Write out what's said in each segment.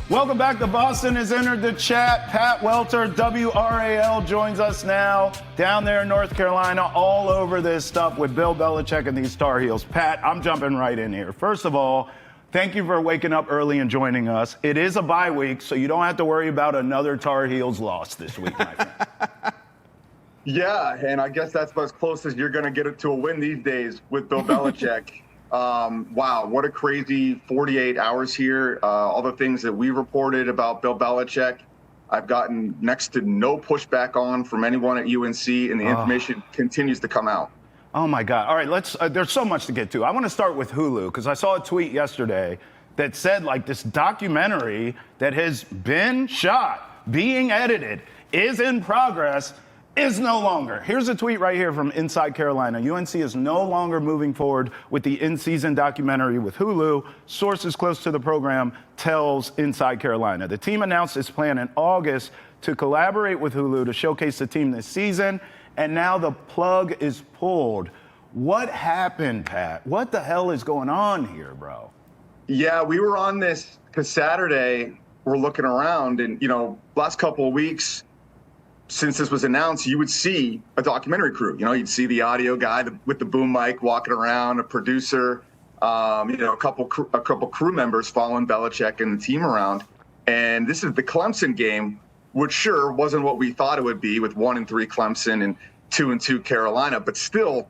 Welcome back. The Boston has entered the chat. Pat Welter, WRAL, joins us now down there in North Carolina, all over this stuff with Bill Belichick and these Tar Heels. Pat, I'm jumping right in here. First of all, thank you for waking up early and joining us. It is a bye week, so you don't have to worry about another Tar Heels loss this week, my friend. Yeah, and I guess that's about as close as you're going to get it to a win these days with Bill Belichick. Wow, what a crazy 48 hours here. All the things that we reported about Bill Belichick, I've gotten next to no pushback on from anyone at UNC, and the information continues to come out. Oh, my God. All right, let's. There's so much to get to. I want to start with Hulu, because I saw a tweet yesterday that said, like, this documentary that has been shot, being edited, is in progress, is no longer. Here's a tweet right here from Inside Carolina. UNC is no longer moving forward with the in-season documentary with Hulu. Sources close to the program tells Inside Carolina. The team announced its plan in August to collaborate with Hulu to showcase the team this season, and now the plug is pulled. What happened, Pat? What the hell is going on here, bro? Yeah, we were on this because Saturday we're looking around, and, last couple of weeks, since this was announced, you would see a documentary crew. You'd see the audio guy with the boom mic walking around, a producer, a couple crew members following Belichick and the team around. And this is the Clemson game, which sure wasn't what we thought it would be with 1-3 Clemson and 2-2 Carolina, but still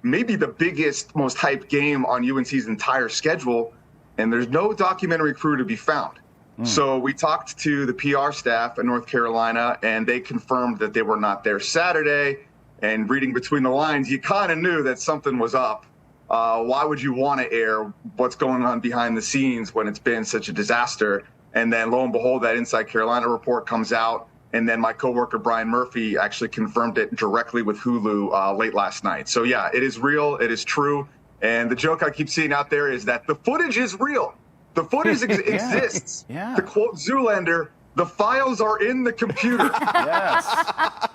maybe the biggest, most hyped game on UNC's entire schedule. And there's no documentary crew to be found. So we talked to the PR staff in North Carolina, and they confirmed that they were not there Saturday. And reading between the lines, you kind of knew that something was up. Why would you want to air what's going on behind the scenes when it's been such a disaster? And then lo and behold, that Inside Carolina report comes out. And then my coworker, Brian Murphy, actually confirmed it directly with Hulu late last night. So, yeah, it is real. It is true. And the joke I keep seeing out there is that the footage is real. The footage exists. Yeah. To quote Zoolander, the files are in the computer. Yes.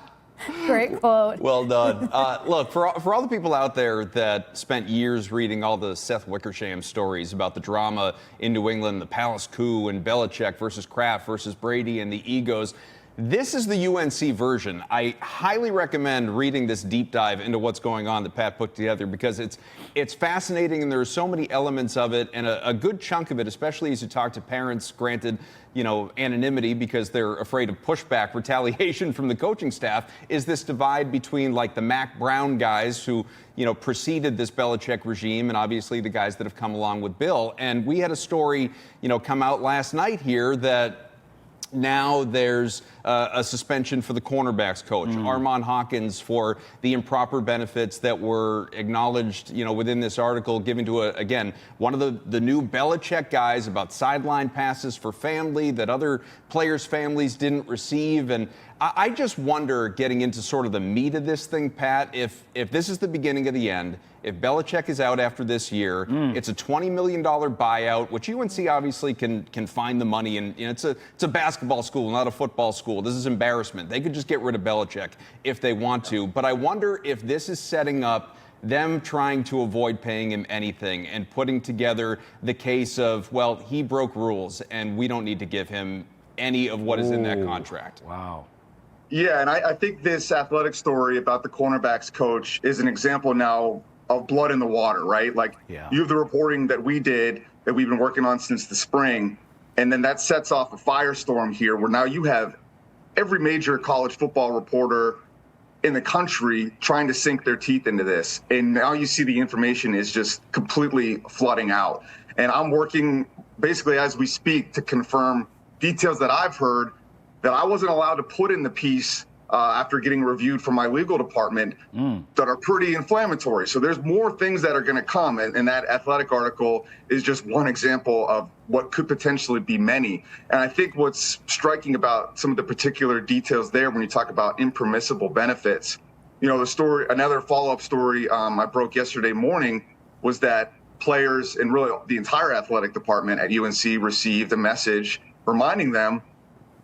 Great quote. Well done. Look, for all the people out there that spent years reading all the Seth Wickersham stories about the drama in New England, the Palace coup, and Belichick versus Kraft versus Brady and the egos, this is the UNC version. I highly recommend reading this deep dive into what's going on that Pat put together, because it's fascinating, and there are so many elements of it, and a good chunk of it, especially as you talk to parents, granted, anonymity because they're afraid of pushback, retaliation from the coaching staff, is this divide between like the Mac Brown guys who, preceded this Belichick regime, and obviously the guys that have come along with Bill. And we had a story, come out last night here that now there's a suspension for the cornerbacks coach, Armand Hawkins, for the improper benefits that were acknowledged, within this article, given to, again, one of the new Belichick guys about sideline passes for family that other players' families didn't receive. And I just wonder, getting into sort of the meat of this thing, Pat, if this is the beginning of the end, if Belichick is out after this year, it's a $20 million buyout, which UNC obviously can find the money. And it's a basketball school, not a football school. This is embarrassment. They could just get rid of Belichick if they want to. But I wonder if this is setting up them trying to avoid paying him anything and putting together the case of, well, he broke rules and we don't need to give him any of what is in that contract. Wow. Yeah, and I think this athletic story about the cornerbacks coach is an example now of blood in the water, right? Like, you have the reporting that we did, that we've been working on since the spring, and then that sets off a firestorm here where now you have every major college football reporter in the country trying to sink their teeth into this. And now you see the information is just completely flooding out. And I'm working basically as we speak to confirm details that I've heard that I wasn't allowed to put in the piece after getting reviewed from my legal department that are pretty inflammatory. So there's more things that are going to come. And that athletic article is just one example of what could potentially be many. And I think what's striking about some of the particular details there when you talk about impermissible benefits, the story, another follow-up story I broke yesterday morning was that players and really the entire athletic department at UNC received a message reminding them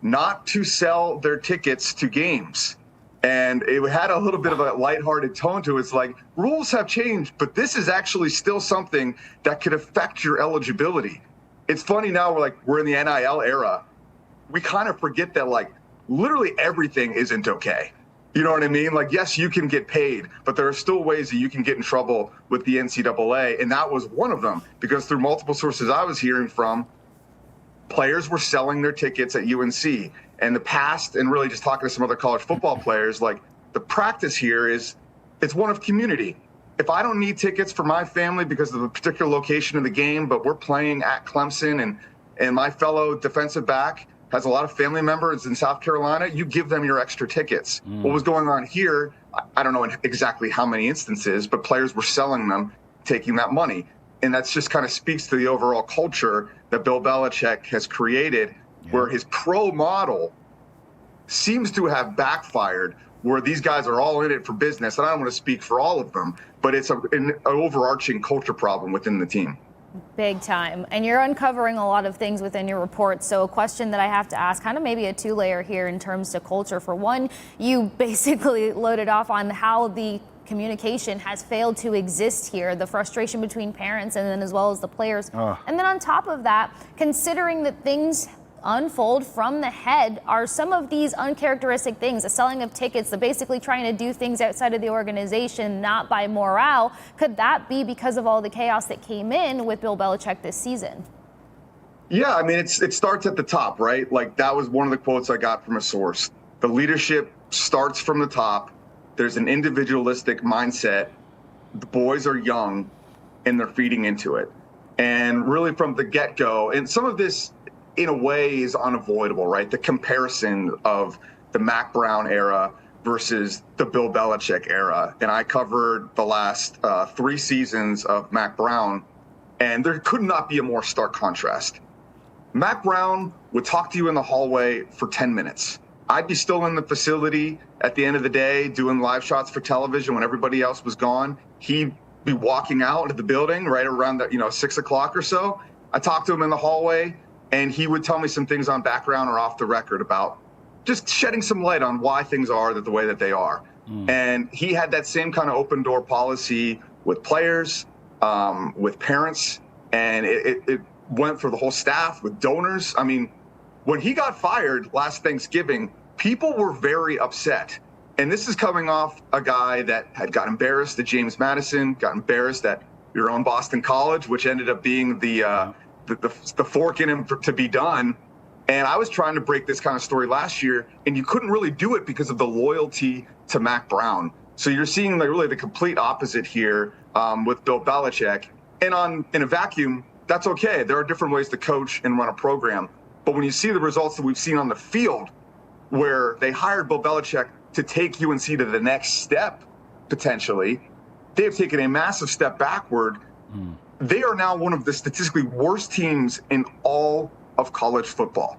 not to sell their tickets to games. And it had a little bit of a lighthearted tone to it. It's like, rules have changed, but this is actually still something that could affect your eligibility. it's funny now we're in the NIL era. We kind of forget that literally everything isn't okay. You know what I mean? Yes, you can get paid, but there are still ways that you can get in trouble with the NCAA. And that was one of them, because through multiple sources I was hearing from, players were selling their tickets at UNC. And the past, and really just talking to some other college football players, the practice here is it's one of community. If I don't need tickets for my family because of a particular location of the game, but we're playing at Clemson and my fellow defensive back has a lot of family members in South Carolina, you give them your extra tickets. What was going on here, I don't know exactly how many instances, but players were selling them, taking that money. And that's just kind of speaks to the overall culture that Bill Belichick has created, where his pro model seems to have backfired, where these guys are all in it for business. And I don't want to speak for all of them, but it's an overarching culture problem within the team. Big time. And you're uncovering a lot of things within your report. So a question that I have to ask, kind of maybe a two-layer here in terms of culture. For one, you basically loaded off on how the communication has failed to exist here, the frustration between parents and then as well as the players. And then on top of that, considering that things unfold from the head, are some of these uncharacteristic things, the selling of tickets, the basically trying to do things outside of the organization, not by morale, could that be because of all the chaos that came in with Bill Belichick this season? Yeah, I mean, it starts at the top, right? That was one of the quotes I got from a source. The leadership starts from the top. There's an individualistic mindset. The boys are young and they're feeding into it. And really from the get-go, and some of this in a way is unavoidable, right? The comparison of the Mac Brown era versus the Bill Belichick era. And I covered the last 3 seasons of Mac Brown, and there could not be a more stark contrast. Mac Brown would talk to you in the hallway for 10 minutes. I'd be still in the facility at the end of the day doing live shots for television when everybody else was gone. He'd be walking out of the building right around 6 o'clock or so. I talked to him in the hallway, and he would tell me some things on background or off the record about just shedding some light on why things are the way that they are. And he had that same kind of open door policy with players, with parents, and it went for the whole staff, with donors. I mean, when he got fired last Thanksgiving, people were very upset. And this is coming off a guy that had got embarrassed at James Madison, got embarrassed at your own Boston College, which ended up being the fork in him to be done. And I was trying to break this kind of story last year, and you couldn't really do it because of the loyalty to Mac Brown. So you're seeing really the complete opposite here with Bill Belichick. And in a vacuum, that's okay. There are different ways to coach and run a program. But when you see the results that we've seen on the field, where they hired Bill Belichick to take UNC to the next step, potentially, they have taken a massive step backward. They are now one of the statistically worst teams in all of college football.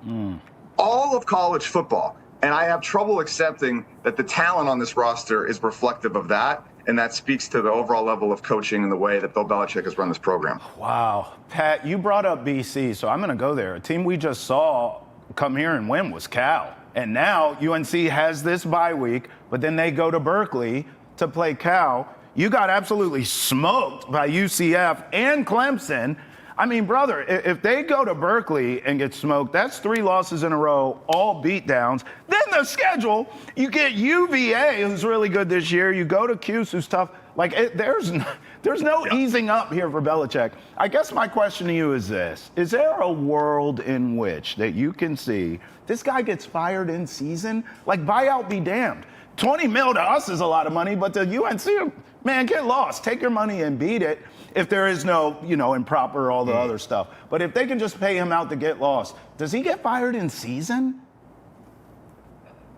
All of college football. And I have trouble accepting that the talent on this roster is reflective of that. And that speaks to the overall level of coaching and the way that Bill Belichick has run this program. Wow. Pat, you brought up BC, so I'm going to go there. A team we just saw come here and win was Cal. And now UNC has this bye week, but then they go to Berkeley to play Cal. You got absolutely smoked by UCF and Clemson. I mean, brother, if they go to Berkeley and get smoked, that's 3 losses in a row, all beatdowns. Then the schedule, you get UVA, who's really good this year. You go to Cuse, who's tough. There's no easing up here for Belichick. I guess my question to you is this. Is there a world in which that you can see this guy gets fired in season? Buyout be damned. 20 mil to us is a lot of money, but to UNC, man, get lost. Take your money and beat it. If there is no, improper, all the other stuff. But if they can just pay him out to get lost, does he get fired in season?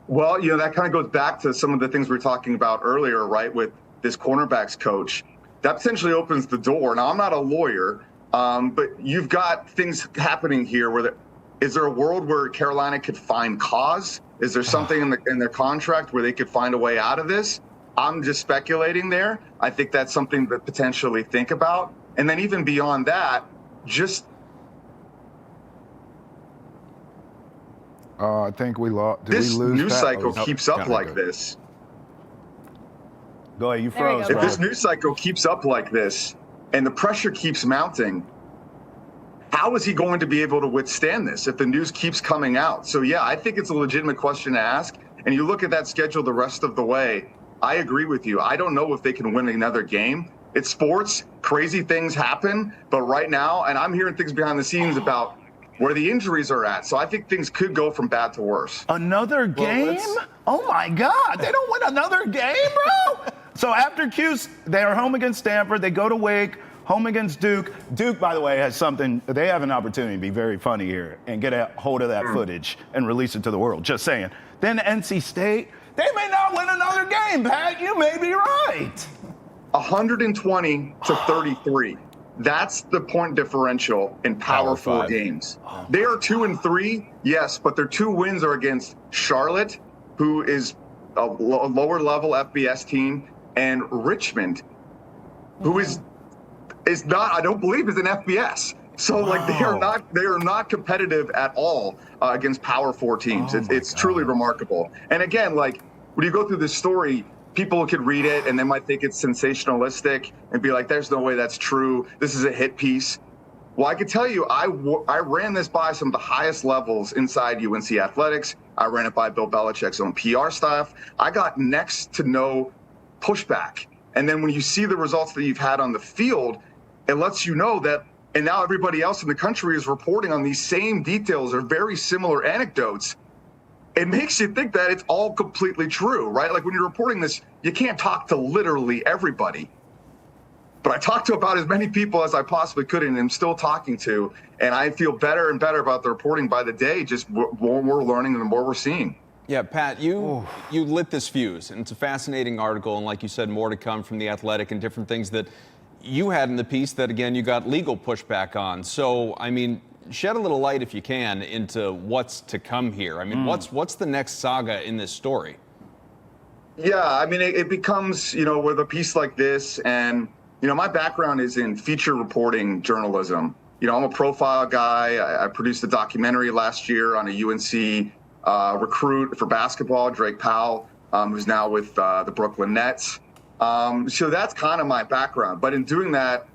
Well, that kind of goes back to some of the things we were talking about earlier, right, with this cornerbacks coach. That potentially opens the door. Now, I'm not a lawyer, but you've got things happening here is there a world where Carolina could find cause? Is there something in their contract where they could find a way out of this? I'm just speculating there. I think that's something to potentially think about. And then even beyond that, just... I think we lost. This news cycle keeps up like this. Go ahead, you froze. If this news cycle keeps up like this and the pressure keeps mounting, how is he going to be able to withstand this if the news keeps coming out? So, yeah, I think it's a legitimate question to ask. And you look at that schedule the rest of the way, I agree with you. I don't know if they can win another game. It's sports. Crazy things happen. But right now, and I'm hearing things behind the scenes about where the injuries are at. So I think things could go from bad to worse. Another game? Oh, my God. They don't win another game, bro? So after Cuse, they are home against Stanford. They go to Wake. Home against Duke. Duke, by the way, has something. They have an opportunity to be very funny here and get a hold of that footage and release it to the world. Just saying. Then NC State, they may not win another game, Pat. You may be right. 120 to 33. That's the point differential in Power 4 games. They are 2-3, yes, but their 2 wins are against Charlotte, who is a lower level FBS team, and Richmond, who is not, I don't believe, is an FBS. So like they are not competitive at all against Power 4 teams. It's truly remarkable. And again, like when you go through this story, people could read it and they might think it's sensationalistic and be like, "There's no way that's true. This is a hit piece." Well, I can tell you, I ran this by some of the highest levels inside UNC athletics. I ran it by Bill Belichick's own PR staff. I got next to no pushback. And then when you see the results that you've had on the field, it lets you know that, and now everybody else in the country is reporting on these same details or very similar anecdotes. It makes you think that it's all completely true, right? Like when you're reporting this, you can't talk to literally everybody. But I talked to about as many people as I possibly could and I'm still talking to. And I feel better and better about the reporting by the day, just more we're learning and the more we're seeing. Yeah, Pat, you lit this fuse, and it's a fascinating article, and like you said, more to come from The Athletic and different things that you had in the piece that, again, you got legal pushback on. So, I mean, shed a little light, if you can, into what's to come here. I mean, what's the next saga in this story? Yeah, I mean, it becomes, with a piece like this, and, my background is in feature reporting journalism. I'm a profile guy. I produced a documentary last year on a UNC recruit for basketball, Drake Powell, who's now with the Brooklyn Nets. So that's kind of my background. But in doing that,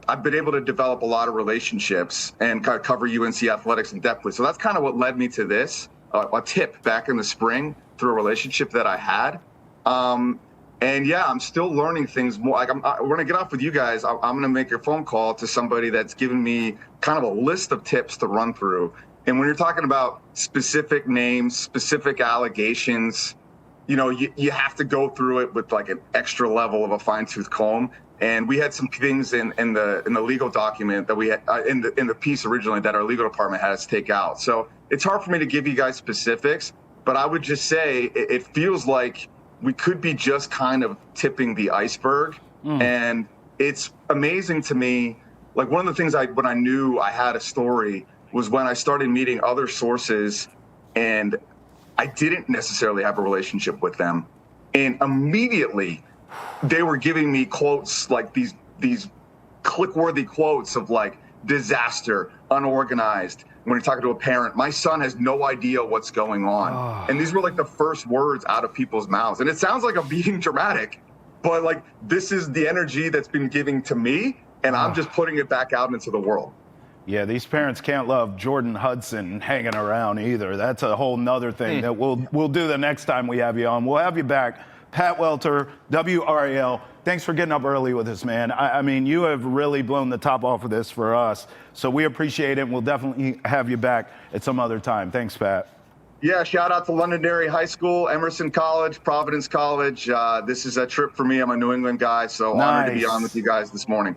I've been able to develop a lot of relationships and kind of cover UNC athletics in depth. So that's kind of what led me to this, a tip back in the spring through a relationship that I had. And yeah, I'm still learning things more. Like we're going to get off with you guys. I'm going to make a phone call to somebody that's given me kind of a list of tips to run through. And when you're talking about specific names, specific allegations, you have to go through it with like an extra level of a fine-tooth comb. And we had some things in the legal document that we had in the piece originally that our legal department had us take out. So it's hard for me to give you guys specifics, but I would just say it feels like we could be just kind of tipping the iceberg. And it's amazing to me. Like one of the things when I knew I had a story was when I started meeting other sources and I didn't necessarily have a relationship with them. And immediately they were giving me quotes like these click-worthy quotes of like disaster, unorganized. When you're talking to a parent, my son has no idea what's going on. And these were like the first words out of people's mouths. And it sounds like I'm being dramatic, but like this is the energy that's been given to me and I'm just putting it back out into the world. Yeah, these parents can't love Jordon Hudson hanging around either. That's a whole nother thing that we'll do the next time we have you on. We'll have you back. Pat Welter, WRAL, thanks for getting up early with us, man. I mean, you have really blown the top off of this for us, so we appreciate it. We'll definitely have you back at some other time. Thanks, Pat. Yeah, shout out to Londonderry High School, Emerson College, Providence College. This is a trip for me. I'm a New England guy, so honored to be on with you guys this morning.